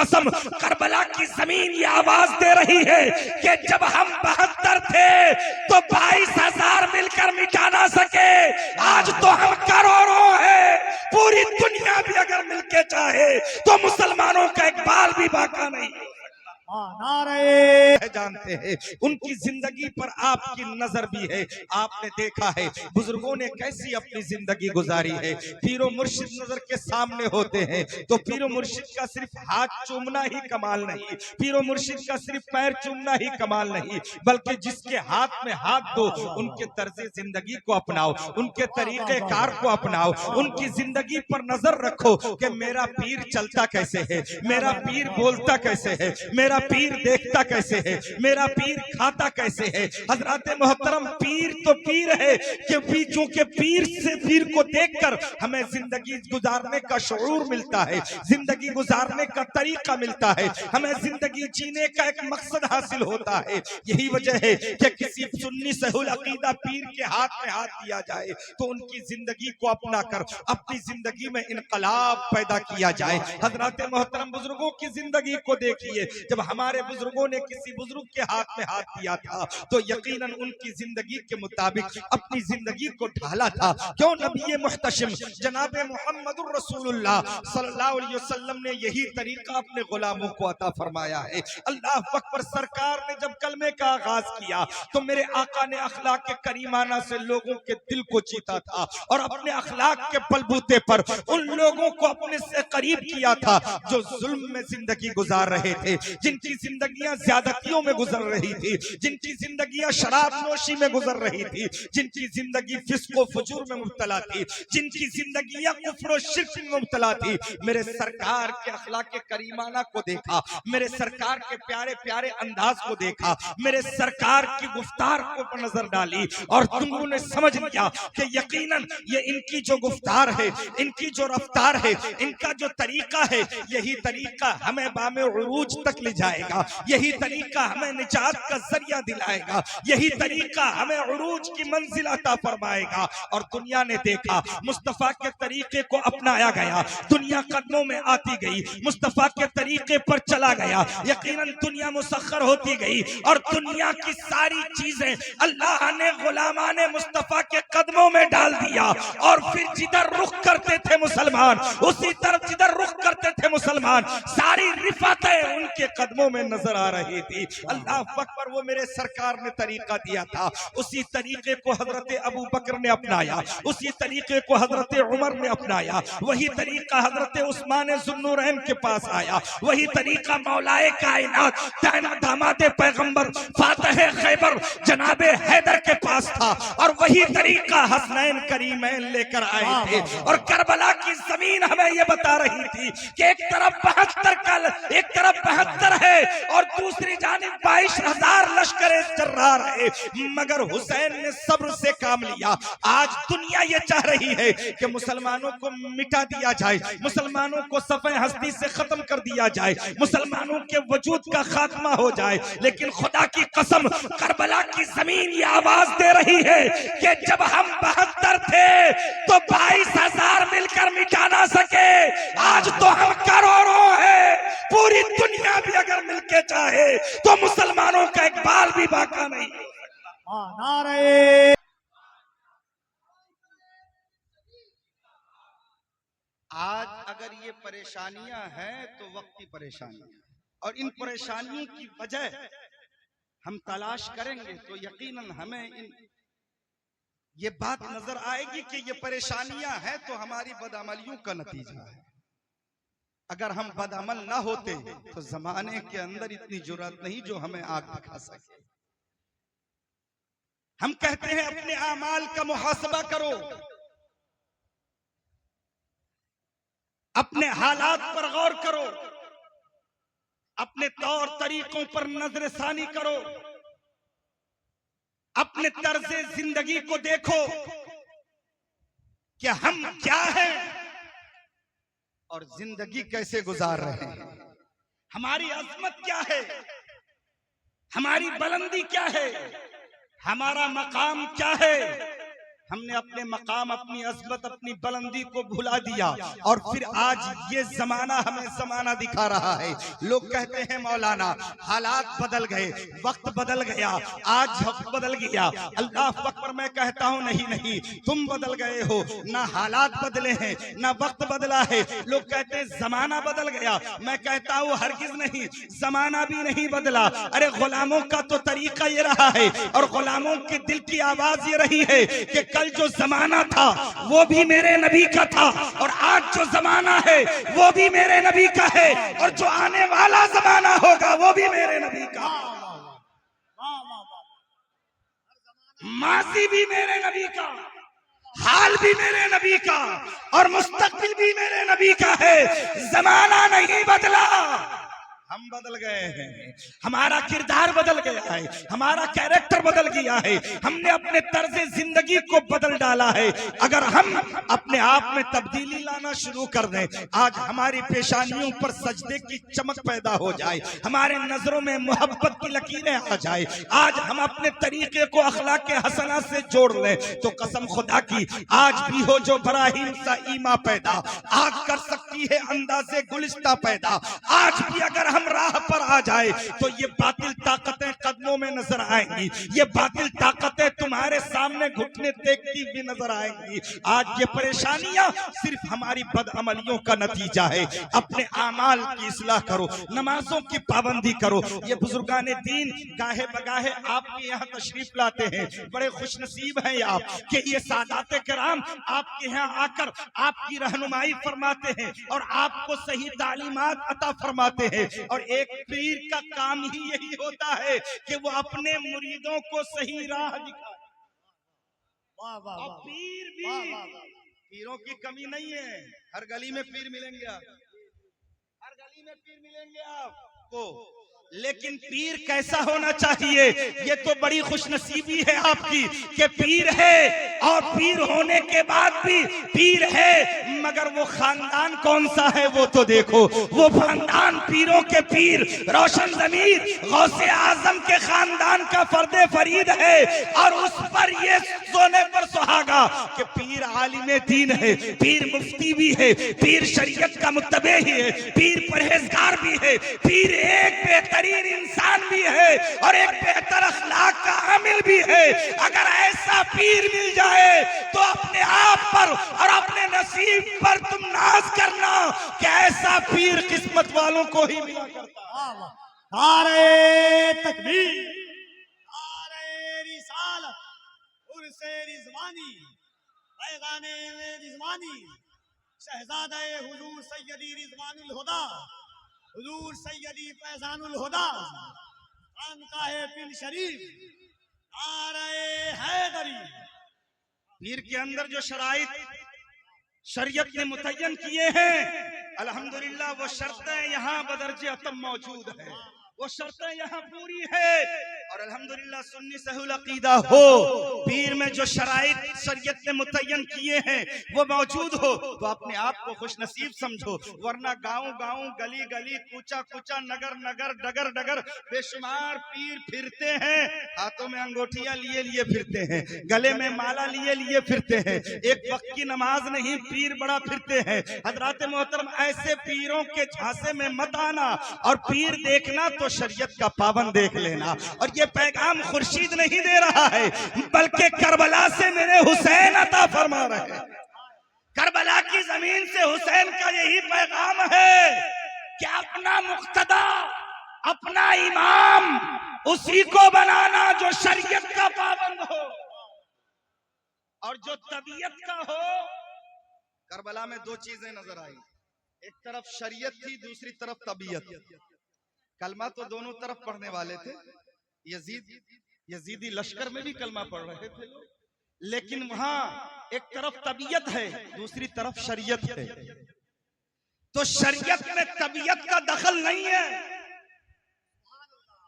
कसम, करबला की जमीन ये आवाज दे रही है कि जब हम 72 थे तो 22,000 मिलकर मिटा ना सके, आज तो हम करोड़ों हैं। पूरी दुनिया भी अगर मिलके चाहे तो मुसलमानों का एक बाल भी बाका नहीं। नारे जानते हैं, उनकी जिंदगी पर आपकी नजर भी है। आपने देखा है बुजुर्गों ने कैसी अपनी जिंदगी गुजारी है। पीरो मुर्शिद नजर के सामने होते हैं तो पीरो मुर्शिद का सिर्फ हाथ चूमना ही कमाल नहीं, पीरो मुर्शिद का सिर्फ पैर चूमना ही कमाल नहीं, बल्कि जिसके हाथ में हाथ दो उनके तर्ज जिंदगी को अपनाओ, उनके तरीके कार को अपनाओ, उनकी जिंदगी पर नजर रखो कि मेरा पीर चलता कैसे है, मेरा पीर बोलता कैसे है, मेरा पीर देखता कैसे है, मेरा पीर खाता कैसे है। हजरत मोहतरम पीर तो पीर है कि चूंकि पीर से पीर को देखकर हमें जिंदगी गुजारने का शऊर मिलता है, जिंदगी गुजारने का तरीका मिलता है, हमें जिंदगी जीने का एक मकसद हासिल होता है। यही वजह है कि किसी सुन्नी सहुल अकीदा पीर के हाथ में हाथ दिया जाए तो उनकी जिंदगी को अपना कर अपनी जिंदगी में इनकलाब पैदा किया जाए। हजरत मोहतरम बुजुर्गों की जिंदगी को देखिए, जब हमारे बुजुर्गों ने किसी बुजुर्ग के हाथ में हाथ दिया था तो यकीनन उनकी जिंदगी के मुताबिक अपनी जिंदगी को ढाला था। क्यों? नबी मुहतशिम जनाब मुहम्मदुर रसूलुल्लाह सल्लल्लाहु अलैहि वसल्लम ने यही तरीका अपने गुलामों को अता फरमाया है। अल्लाह अकबर। सरकार ने जब कलमे का आगाज किया तो मेरे आका ने अखलाक के करीमाना से लोगों के दिल को जीता था और अपने अखलाक के बलबूते पर उन लोगों को अपने से करीब किया था जो जुल्म में जिंदगी गुजार रहे थे, जिनकी जिंदगियां ज्यादतियों में गुजर रही थी, जिनकी जिंदगियां शराब नोशी में गुजर रही थी, जिनकी जिंदगी फिस्को फजूर में मुब्तला थी, जिनकी जिंदगियां कुफ्र और शिर्क में मुब्तला थी। मेरे सरकार के अखलाक के करीमाना को देखा, मेरे सरकार के प्यारे प्यारे अंदाज को देखा, मेरे सरकार की गुफ्तार को नजर डाली और तुम ने समझ लिया कि यकीनन ये इनकी जो गुफ्तार है, इनकी जो रफ्तार है, इनका जो तरीका है, यही तरीका हमें बामे उरूज तक ले जाएगा, यही तरीका हमें निजात का जरिया दिलाएगा, यही तरीका हमें उरूज की मंजिल अता फरमाएगा। और दुनिया ने देखा मुस्तफा के तरीके को अपनाया गया, दुनिया कदमों में आती गई, मुस्तफा के तरीके पर चला गया, यकीनन दुनिया मुसख्खर होती गई और दुनिया की सारी चीजें अल्लाह ने गुलामाने मुस्तफा के कदमों में डाल दिया। और फिर जिधर रुख करते थे मुसलमान, उसी तरफ जिधर रुख करते थे मुसलमान, सारी रिफातें उनके कदमों में नजर आ रही थी। अल्लाह अकबर। वो मेरे सरकार ने तरीका दिया था, उसी तरीके को हजरत अबू बकर ने अपनाया, उसी तरीके को हजरत उमर ने अपनाया, वही तरीका हजरत उस्मान ज़ुन्नूरैन के पास आया, वही तरीका मौलाए कायनात दामादे पैगंबर फातिह खैबर जनाबे हैदर के पास था और वही तरीका हसनैन करीमैन लेकर आए थे। और करबला की जमीन हमें यह बता रही थी कि एक तरफ 72 है और दूसरी जानिब 22,000 लश्कर जर्रार है, मगर हुसैन ने सब्र से काम लिया। आज दुनिया ये चाह रही है कि मुसलमानों को मिटा दिया जाए, मुसलमानों को सफ़े हस्ती से खत्म कर दिया जाए, मुसलमानों के वजूद का खात्मा हो जाए, लेकिन खुदा की कसम करबला की जमीन ये आवाज दे रही है कि जब हम 72 थे तो 22,000 मिलकर मिटा ना सके, आज तो हम करोड़ों हैं। पूरी दुनिया भी अगर मिलके चाहे तो मुसलमानों का एक बाल भी बाका नहीं। नारे आज अगर ये परेशानियां हैं तो वक्ती परेशानियां, और इन परेशानियों की वजह हम तलाश करेंगे तो यकीनन हमें ये बात नजर आएगी कि ये परेशानियां हैं तो हमारी बदअमलियों का नतीजा है। अगर हम बदअमल ना होते तो जमाने के अंदर इतनी जुर्रत नहीं जो हमें आग दिखा सके। हम कहते हैं अपने आमाल का मुहासबा करो, अपने हालात पर गौर करो, अपने तौर तरीकों पर नजरसानी करो, अपने तर्जे जिंदगी को देखो कि हम क्या हैं और जिंदगी कैसे गुजार रहे हैं, हमारी अजमत क्या है, हमारी बुलंदी क्या है, हमारा मकाम क्या है, हमने अपने मकाम, अपनी अज़मत, अपनी बुलंदी को भुला दिया और फिर आज ये जमाना हमें जमाना दिखा रहा है। लोग कहते हैं मौलाना हालात बदल गए, वक्त बदल गया, आज वक्त बदल गया। अल्लाह अकबर, मैं कहता हूँ नहीं नहीं, तुम बदल गए हो, ना हालात बदले हैं ना वक्त बदला है। लोग कहते हैं जमाना बदल गया, मैं कहता हूँ हरगिज नहीं, जमाना भी नहीं बदला। अरे गुलामों का तो तरीका ये रहा है और गुलामों के दिल की आवाज ये रही है कि कल जो जमाना था वो भी मेरे नबी का था और आज जो जमाना है वो भी मेरे नबी का है और जो आने वाला जमाना होगा वो भी मेरे नबी का। माजी भी मेरे नबी का, हाल भी मेरे नबी का और मुस्तकबिल भी मेरे नबी का है। जमाना नहीं बदला, हम बदल गए हैं, हमारा किरदार बदल गया है, हमारा कैरेक्टर बदल गया है, हमने अपने तर्ज जिंदगी को बदल डाला है। अगर हम अपने आप में तब्दीली लाना शुरू कर दें, आज हमारी पेशानियों पर सजदे की चमक पैदा हो जाए, हमारे नजरों में मोहब्बत की लकीरें आ जाए, आज हम अपने तरीके को अखलाक हसना से जोड़ लें, तो कसम खुदा की आज भी हो जो बराहीम सा ईमा पैदा, आग कर सकती है अंदाजे गुलिस्ता पैदा। आज भी अगर हम राह पर आ जाए तो ये बातिल ताकतें कदमों में नजर आएंगी, ये बातिल ताकतें तुम्हारे सामने घुटने टेकती हुई नजर आएंगी। आज ये परेशानियां सिर्फ हमारी बदअमलियों का नतीजा है। अपने आमाल की इस्लाह करो, नमाजों की पाबंदी करो। ये बुजुर्गान दीन गाहे बगाहे आपके यहाँ तशरीफ लाते हैं, बड़े खुशनसीब हैं आप कि ये सादाते किराम आपके यहाँ आकर आपकी रहनुमाई फरमाते हैं और आपको सही तालीमात अता फरमाते हैं। और एक पीर का काम ही यही होता है कि वो अपने मुरीदों को सही राह दिखाए। और पीर भी, पीरों की कमी नहीं है, हर गली में पीर मिलेंगे आप, हर गली में पीर मिलेंगे आपको, लेकिन पीर कैसा होना चाहिए? ये तो बड़ी खुशनसीबी है आपकी कि पीर है और पीर होने के बाद भी पीर है, मगर वो खानदान कौन सा है वो तो देखो। वो खानदान पीरों के पीर रोशन ज़मीर गौसे आजम के खानदान का फर्दे फरीद है और उस पर ये सोने पर सुहागा कि पीर आलिम दीन है, पीर मुफ्ती भी है, पीर शरीयत का मुत्तबे ही है, पीर परहेजगार भी है, पीर एक बेहतरीन इंसान भी है और एक बेहतर अखलाक का आमिल भी है। अगर ऐसा पीर मिल जाए तो अपने आप पर और अपने नसीब पर तुम नाज करना कि ऐसा पीर किस्मत वालों को ही मिला करता। नारे तकबीर, नारे रिसालत, उर्से रिजवानी, पैगाने रिजवानी, शहजादे हुजूर सैयदी रिजवानुल हुदा, हुजूर सैयदी फैजानुल हुदा, खानकाहे पिल शरीफ, नारे हैदरी। पीर के अंदर जो शराइत शरीयत ने मुतय्यन किए हैं, अल्हम्दुलिल्लाह वो शर्तें यहाँ बदर्जे अतम मौजूद है, वो शर्तें यहाँ पूरी है और अल्हम्दुलिल्लाह सुन्नी सहूल अकीदा हो। पीर में जो शराइत शरीयत ने मुतय्यन किए हैं वो मौजूद हो तो अपने आप को खुश नसीब समझो, वरना गांव गांव, गली गली, कूचा कूचा, नगर नगर, डगर डगर बेशुमार पीर फिरते हैं, हाथों में अंगूठियां लिए लिए फिरते हैं, गले में माला लिए लिए फिरते हैं, एक वक्त की नमाज नहीं पीर बड़ा फिरते हैं। हजरात मोहतरम, ऐसे पीरों के झांसे में मत आना और पीर देखना तो शरीयत का पाबंद देख लेना। और ये पैगाम खुर्शीद नहीं दे रहा है बल्कि करबला से मेरे हुसैन अता फरमा रहे हैं। करबला की जमीन से हुसैन का यही पैगाम है कि अपना मुक्तदा, अपना इमाम उसी को बनाना जो शरीयत का पाबंद हो और जो तबीयत का हो। करबला में दो चीजें नजर आई, एक तरफ शरीयत थी, दूसरी तरफ तबीयत। कलमा तो दोनों तरफ पढ़ने वाले थे, यजीदी लश्कर में भी कलमा पढ़ रहे थे लोग, लेकिन वहां एक तरफ तबीयत है, दूसरी तरफ शरीयत है। तो शरीयत में तबीयत का दखल नहीं है,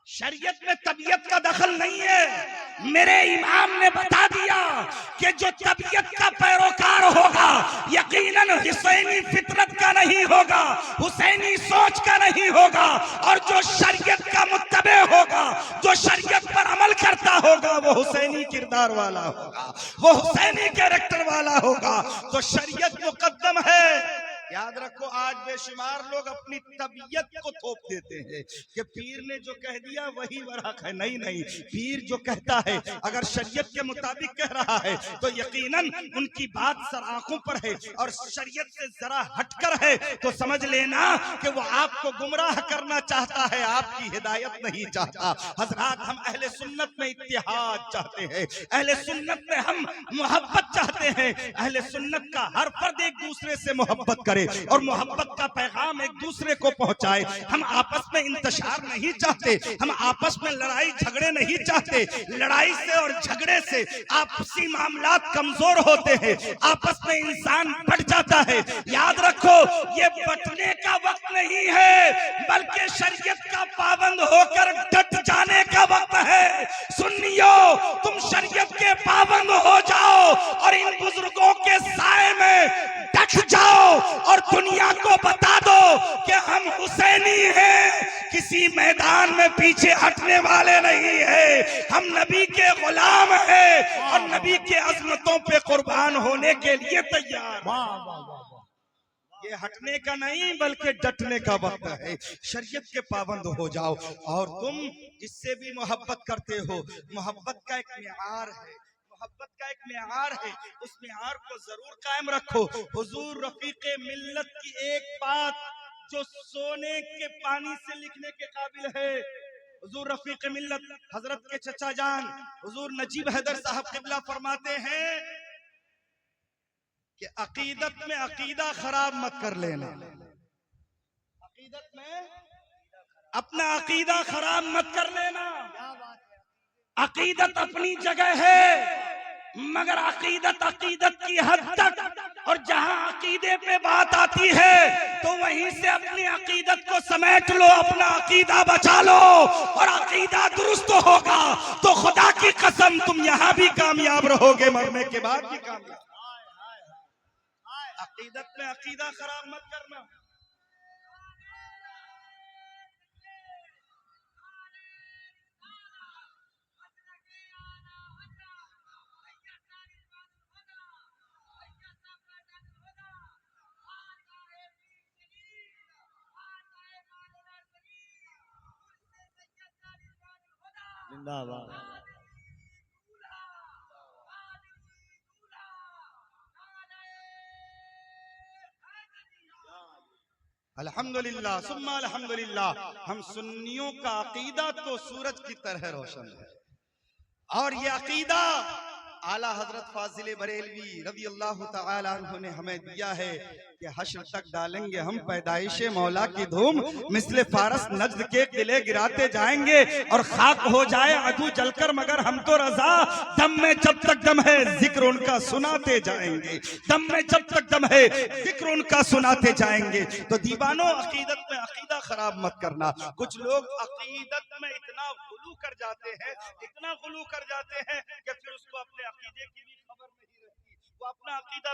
शरीयत में तबीयत का दखल नहीं है। मेरे इमाम ने बता दिया कि जो तबीयत का पैरोकार होगा यकीनन हुसैनी फितरत का नहीं होगा, हुसैनी सोच का नहीं होगा, और जो शरीयत का मुत्तबे होगा, जो शरीयत पर अमल करता होगा वो हुसैनी किरदार किरदार वाला होगा, वो हुसैनी कैरेक्टर वाला होगा, तो शरीयत मुकद्दम है। याद रखो, आज बेशुमार लोग अपनी तबीयत को थोप देते हैं कि पीर ने जो कह दिया वही वरहक है। नहीं नहीं, पीर जो कहता है अगर शरीयत के मुताबिक कह रहा है तो यकीनन उनकी बात सर आंखों पर है, और शरीयत से जरा हटकर है तो समझ लेना कि वो आपको गुमराह करना चाहता है, आपकी हिदायत नहीं चाहता। हजरात, हम अहले सुन्नत में इत्तिहाद चाहते हैं, अहले सुन्नत में हम मोहब्बत चाहते हैं, अहले सुन्नत का हर फर्द एक दूसरे से मोहब्बत करे और मोहब्बत का पैगाम एक दूसरे को पहुंचाए। हम आपस में इंतशार नहीं चाहते, हम आपस में लड़ाई झगड़े नहीं चाहते। लड़ाई से और झगड़े से आपसी मामलात कमजोर होते हैं, आपस में इंसान बढ़ जाता है। याद रखो, ये बटने का वक्त नहीं है, बल्कि शरीयत का पाबंद होकर डट जाने का वक्त है। सुन्नियों, तुम शरीयत के पाबंद हो जाओ और इन बुजुर्गों के साए में डट जाओ और दुनिया को बता दो कि हम हुसैनी हैं, किसी मैदान में पीछे हटने वाले नहीं है। हम नबी के गुलाम हैं और नबी के अजमतों पे कुर्बान होने के लिए तैयार। ये हटने का नहीं बल्कि डटने का वक्त है। शरीयत के पाबंद हो जाओ, और तुम जिससे भी मोहब्बत करते हो, मोहब्बत का एक मियार है, मोहब्बत का एक मियार है, उस मियार को जरूर कायम रखो। हुजूर रफीक मिल्लत की एक बात जो सोने के पानी से लिखने के काबिल है, हुजूर रफीक मिल्लत हजरत के चचा जान हुजूर नजीब हैदर साहब किबला फरमाते हैं कि अकीदत में अकीदा खराब मत कर लेना। अकीदत में अपना अकीदा खराब मत कर लेना। अकीदत अपनी जगह है, मगर अकीदत अकीदत की हद तक, और जहां अकीदे पे बात आती है तो वहीं से अपनी अकीदत को समेट लो, अपना अकीदा बचा लो, और अकीदा दुरुस्त होगा तो खुदा की कसम तुम यहां भी कामयाब रहोगे, मरने के बाद भी कामयाब। अकीदत में अकीदा खराब मत करना। जिंदाबाद। अल्हम्दुलिल्लाह सुम्मा अल्हम्दुलिल्लाह। हम सुन्नियों का अकीदा तो सूरज की तरह रोशन है, और ये अकीदा आला हजरत फाजिल बरेलवी रज़ी अल्लाह तआला अन्हु ने हमें दिया है कि हश्र तक डालेंगे हम पैदाइशे मौला की धूम, मिसले फारस नज्द के किले गिराते जाएंगे, और खाक हो जाए अदू जलकर मगर हम तो रजा, दम में जब तक दम है जिक्र उनका सुनाते जाएंगे, दम में जब तक दम है जिक्र उनका सुनाते जाएंगे। तो दीवानों, अकीदत में अकीदा खराब मत करना। कुछ लोग अकीदत में इतना गुलू कर जाते हैं, इतना गुलू कर जाते हैं कि फिर उसको अपने अकीदे की भी खबर नहीं रहती, वो अपना अकीदा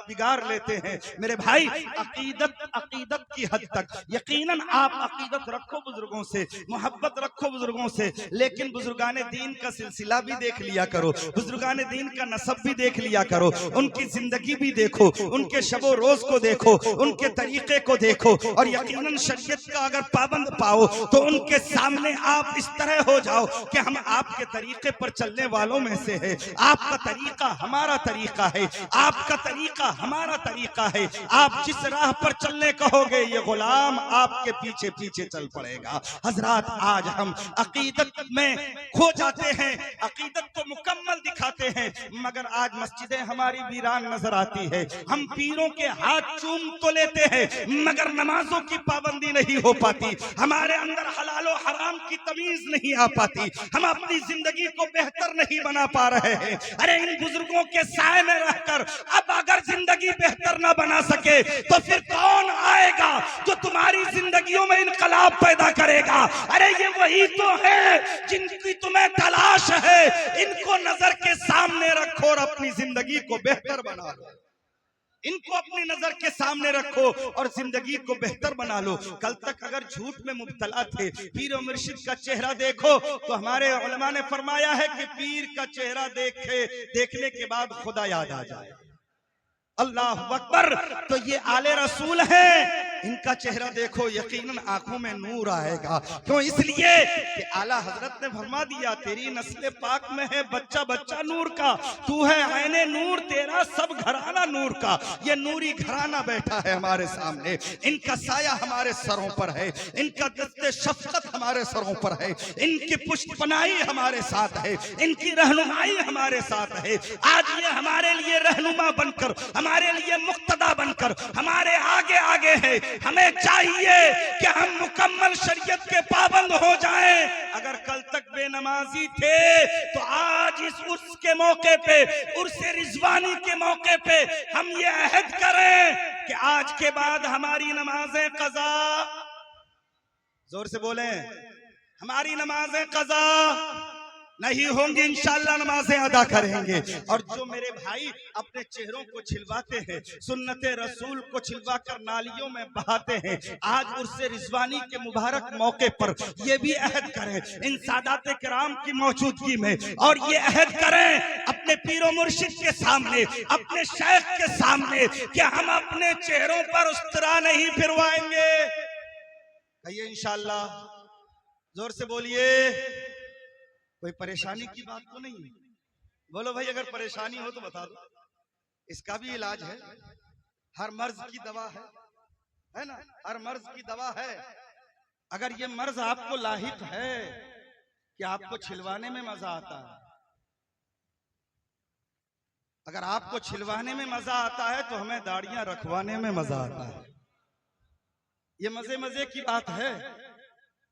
बिगाड़ लेते हैं। मेरे भाई, अकीदत अकीदत की हद तक, यकीनन आप अकीदत रखो बुजुर्गों से, मोहब्बत रखो बुजुर्गों से, लेकिन बुजुर्गाने दीन का सिलसिला भी देख लिया करो, बुजुर्गाने दीन का नसब भी देख लिया करो, उनकी जिंदगी भी देखो, उनके शबो रोज को देखो, उनके तरीके को देखो, और यकीनन शरीयत का अगर पाबंद पाओ तो उनके सामने आप इस तरह हो जाओ कि हम आपके तरीके पर चलने वालों में से है। आपका तरीका हमारा तरीका है, आपका तरीका हमारा तरीका है। आप जिस राह पर चलने कहोगे ये गुलाम आपके पीछे पीछे चल पड़ेगा। हजरात, आज हम अकीदत में खो जाते हैं, अकीदत को मुकम्मल दिखाते हैं, मगर आज मस्जिदें हमारी वीरान नजर आती है। हम पीरों के हाथ चूम तो लेते हैं, मगर नमाजों की पाबंदी नहीं हो पाती, हमारे अंदर हलालो हराम की तमीज नहीं आ पाती, हम अपनी जिंदगी को बेहतर नहीं बना पा रहे हैं। अरे इन बुजुर्गों के साए में रहकर अब अगर जिंदगी बेहतर ना बना सके तो फिर कौन आएगा जो तुम्हारी जिंदगियों में इनकलाब पैदा करेगा? अरे ये वही तो है जिनकी तुम्हें तलाश है, इनको नजर के सामने रखो और अपनी जिंदगी को बेहतर बना लो। इनको अपनी नजर के सामने रखो और जिंदगी को बेहतर बना लो। कल तक अगर झूठ में मुब्तला थे, पीर और मुर्शिद का चेहरा देखो तो हमारे उलमा ने फरमाया है कि पीर का चेहरा देखने के बाद खुदा याद आ जाए। अल्लाह अकबर। तो ये आले रसूल हैं, इनका चेहरा देखो यकीनन आंखों में नूर आएगा। क्यों? इसलिए कि आला हजरत ने फरमा दिया, तेरी नस्ल पाक में है बच्चा बच्चा नूर का, तू है आईने नूर, तेरा सब घराना नूर का। ये नूरी घराना बैठा है हमारे सामने, इनका साया हमारे सरों पर है, इनका दस्ते शफकत हमारे सरों पर है, इनकी पुष्टपनाही हमारे साथ है, इनकी रहनुमाई हमारे साथ है। आज ये हमारे लिए रहनुमा बनकर, हमारे लिए मुक्तदा बनकर हमारे आगे आगे है। हमें चाहिए कि हम मुकम्मल शरीयत के पाबंद हो जाएं। अगर कल तक बेनमाजी थे तो आज इस उर्स के मौके पे, उर्स रिजवानी के मौके पे हम ये अहद करें कि आज के बाद हमारी नमाजें कज़ा, जोर से बोलें, हमारी नमाजें कज़ा नहीं होंगी, इंशाअल्लाह नमाजें अदा करेंगे। और जो मेरे भाई अपने चेहरों को छिलवाते हैं, सुन्नते रसूल को छिलवाकर नालियों में बहाते हैं, आज उर्से रिजवानी के मुबारक मौके पर ये भी अहद करें इन सादाते किराम की मौजूदगी में, और ये अहद करें अपने पीरो मुर्शिद के सामने, अपने शेख के सामने कि हम अपने चेहरों पर उस्तरा नहीं फिरवाएंगे। कहिए इंशाअल्लाह, जोर से बोलिए। कोई परेशानी की बात तो नहीं? बोलो भाई, अगर परेशानी हो तो बता दो, इसका भी इलाज है। हर मर्ज की दवा है ना, हर मर्ज की दवा है। अगर ये मर्ज आपको लाहिक है कि आपको छिलवाने में मजा आता है, अगर आपको छिलवाने में मजा आता है तो हमें दाढ़ियां रखवाने में मजा आता है। ये मजे मजे की बात है।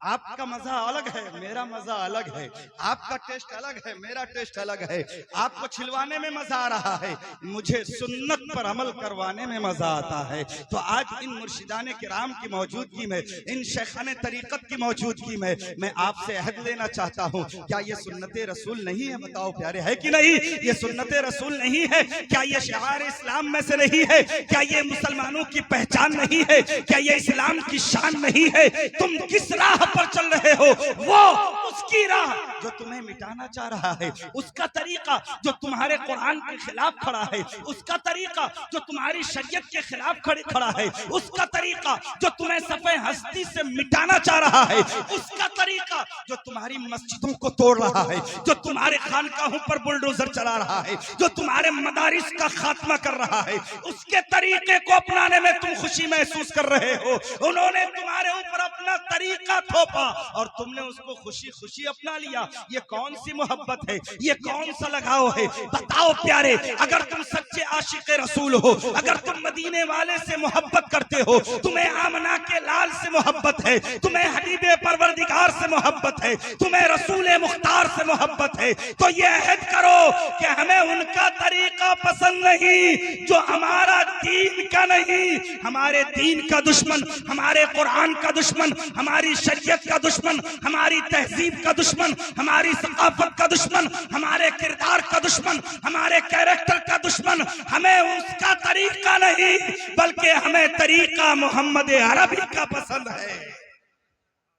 आपका मजा अलग है, मेरा मजा अलग है, आपका टेस्ट अलग है, मेरा टेस्ट अलग है। आपको छिलवाने में मजा आ रहा है, मुझे सुन्नत पर अमल करवाने में मजा आता है। तो आज इन मुर्शिदाने किराम की मौजूदगी में, इन शेखाने तरीकत की मौजूदगी में मैं आपसे अहद लेना चाहता हूँ, क्या ये सुन्नते रसूल नहीं है? बताओ प्यारे, है कि नहीं? ये सुन्नते रसूल नहीं है? क्या ये शिआर इस्लाम में से नहीं है? क्या ये मुसलमानों की पहचान नहीं है? क्या ये इस्लाम की शान नहीं है? तुम किस राह पर चल रहे हो, वो उसकी राह जो तुम्हें मिटाना चाह रहा है, उसका तरीका जो तुम्हारे कुरान के खिलाफ खड़ा है, उसका तरीका जो तुम्हारी शरीयत के खिलाफ खड़ा है, उसका तरीका जो तुम्हें सफे हस्ती से मिटाना चाह रहा है, उसका तरीका जो तुम्हारी मस्जिदों को तोड़ रहा है, जो तुम्हारे खानकाहों पर बुलडोजर चला रहा है, जो तुम्हारे मदारिस का खात्मा कर रहा है, उसके तरीके को अपनाने में तुम खुशी महसूस कर रहे हो। उन्होंने तुम्हारे ऊपर अपना तरीका थोपा और तुमने उसको खुशी खुशी अपना लिया। ये कौन सी मोहब्बत है? ये कौन सा लगाव है? बताओ प्यारे, अगर तुम सच्चे आशिक रसूल हो, अगर तुम मदीने वाले से मोहब्बत करते हो, तुम्हें आमना के लाल से मोहब्बत है, तुम्हें हबीबे परवरदिगार से मोहब्बत है, तुम्हें रसूल मुख्तार से मोहब्बत है, तो ये अहद करो कि हमें उनका तरीका पसंद नहीं जो हमारा दीन का नहीं, हमारे दीन का दुश्मन, हमारे कुरान का दुश्मन, हमारी शरीयत का दुश्मन, हमारी तहजीब का दुश्मन, हमारी सकाफत का दुश्मन, हमारे किरदार का दुश्मन, हमारे कैरेक्टर का दुश्मन, हमें उसका तरीका नहीं बल्कि हमें तरीका मोहम्मद अरबी का पसंद है।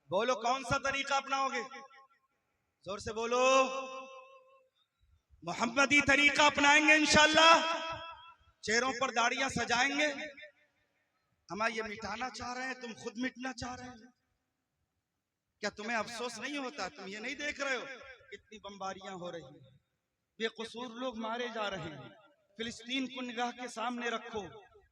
बोलो कौन सा तरीका अपनाओगे? जोर से बोलो। मोहम्मदी तरीका अपनाएंगे इंशाअल्लाह। चेहरों पर दाढ़ियां सजाएंगे। हम ये मिटाना चाह रहे हैं, तुम खुद मिटना चाह रहे हैं। क्या तुम्हें अफसोस नहीं होता? तुम ये नहीं देख रहे हो कितनी बमबारियां हो रही हैं, बेकसूर लोग मारे जा रहे हैं। फिलिस्तीन को निगाह के सामने रखो,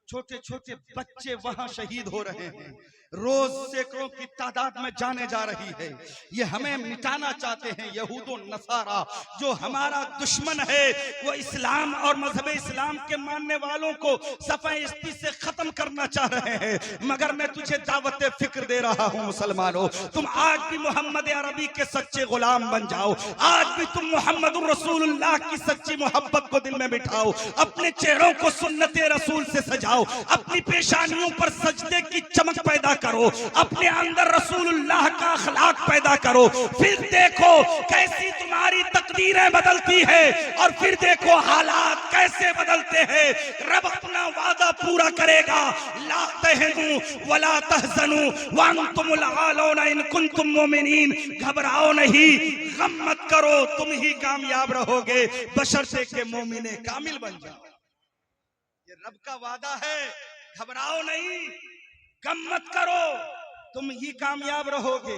छोटे छोटे बच्चे वहां शहीद हो रहे हैं, रोज सैकड़ों की तादाद में जाने जा रही है। ये हमें मिटाना चाहते हैं यहूदो नसारा। जो हमारा दुश्मन है वो इस्लाम और मजहब इस्लाम के मानने वालों को सफाइस्ती से खत्म करना चाह रहे हैं। मगर मैं तुझे दावत फिक्र दे रहा हूँ मुसलमानों, तुम आज भी मोहम्मद अरबी के सच्चे गुलाम बन जाओ। आज भी तुम मोहम्मद रसूलुल्लाह की सच्ची मोहब्बत को दिल में बिठाओ। अपने चेहरों को सुन्नते रसूल से सजाओ, अपनी पेशानियों पर सजदे की चमक पैदा करो, अपने अंदर रसूलुल्लाह का अखलाक पैदा करो। फिर देखो कैसी तुम्हारी तकदीर तकदीरें बदलती है और फिर देखो हालात कैसे बदलते हैं। रब अपना वादा पूरा करेगा, ला तहनु वला तहजनु व अंतुमुल आलौना इन कुंतुम मोमिनीन। घबराओ नहीं, गम मत करो, तुम ही कामयाब रहोगे बशर्ते के मोमिने कामिल बन जाओ। ये रब का वादा है, घबराओ नहीं, गम मत करो, तुम ही कामयाब रहोगे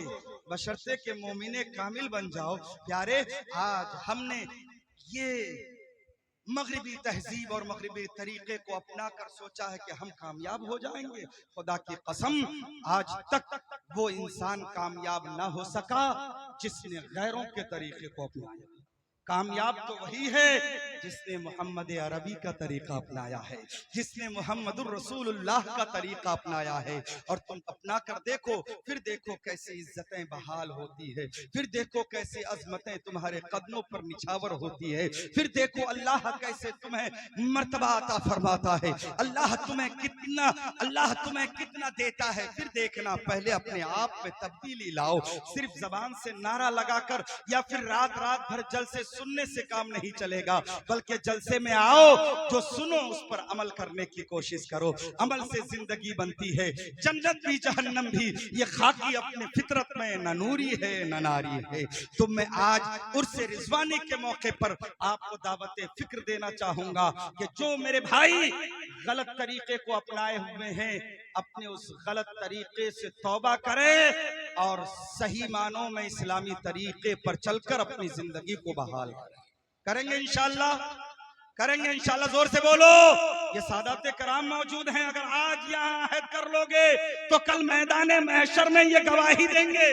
बशर्ते के मोमिने कामिल बन जाओ। प्यारे, आज हमने ये मगरिबी तहजीब और मगरिबी तरीके को अपना कर सोचा है कि हम कामयाब हो जाएंगे। खुदा की कसम, आज तक वो इंसान कामयाब ना हो सका जिसने गैरों के तरीके को अपनाया। कामयाब तो वही है जिसने मोहम्मद अरबी का तरीका अपनाया है, जिसने मोहम्मदुर रसूलुल्लाह का तरीका अपनाया है। और तुम अपना कर देखो, फिर देखो कैसे इज्जतें बहाल होती है, फिर देखो कैसे अजमतें तुम्हारे कदमों पर निछावर होती है, फिर देखो अल्लाह कैसे तुम्हें मर्तबा अता फरमाता है, अल्लाह तुम्हें कितना देता है। फिर देखना, पहले अपने आप में तब्दीली लाओ। सिर्फ जबान से नारा लगाकर या फिर रात रात भर जलसे सुनने से काम नहीं चलेगा, बल्कि जलसे में आओ, जो सुनो उस पर अमल करने की कोशिश करो। अमल से जिंदगी बनती है, जन्नत भी जहन्नम भी। ये खाकी अपने फितरत में न नूरी है न नारी है। तो मैं आज उर्से रिजवानी के मौके पर आपको दावत फिक्र देना चाहूंगा कि जो मेरे भाई गलत तरीके को अपनाए हुए हैं, अपने उस गलत तरीके से तौबा करें और सही मानों में इस्लामी तरीके पर चलकर अपनी जिंदगी को बहाल करेंगे। इंशाल्लाह। जोर से बोलो। ये सादाते कराम मौजूद हैं, अगर आज यहाँ अहद कर लोगे तो कल मैदान महशर में ये गवाही देंगे।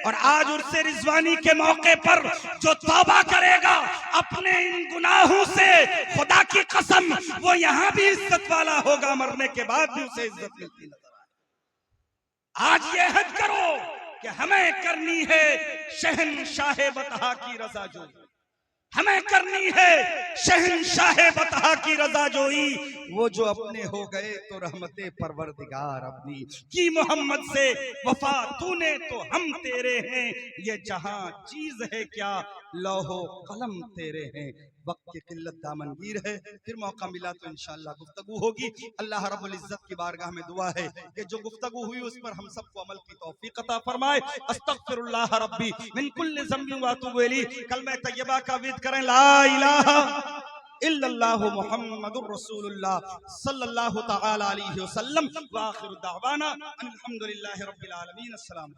और आज उर्से रिजवानी के मौके पर जो तौबा करेगा अपने इन गुनाहों से, खुदा की कसम वो यहाँ भी इज्जत वाला होगा, मरने के बाद भी उसे इज्जत मिलती नजर आए। आज ये अहद करो कि हमें करनी है शहंशाह बतहा की रजा जोई, हमें करनी है शहंशाह बतहा की रजा जोई। वो जो अपने हो गए तो रहमते परवरदिगार अपनी की मोहम्मद से वफा तूने तो हम तेरे हैं। ये जहां चीज है क्या लौहो कलम तेरे हैं। वक्त की किल्लत दामनगीर है, फिर मौका मिला तो इंशाअल्लाह गुफ्तगू होगी। अल्लाह रब्बुल इज्जत की बारगाह में दुआ है कि जो गुफ्तगू हुई उस पर हम सबको अमल की तौफीक अता फरमाए। अस्तगफिरुल्लाह रब्बी मिन कुल्लि ज़ंबिन व अतूबु इलैह। कलमा तय्यबा का विद करें, ला इलाहा इल्लल्लाहु मुहम्मदुर रसूलुल्लाह सल्लल्लाहु तआला अलैहि वसल्लम। व आखिरु दावाना अनिल हम्दुलिल्लाहि रब्बिल आलमीन। अस्सलाम।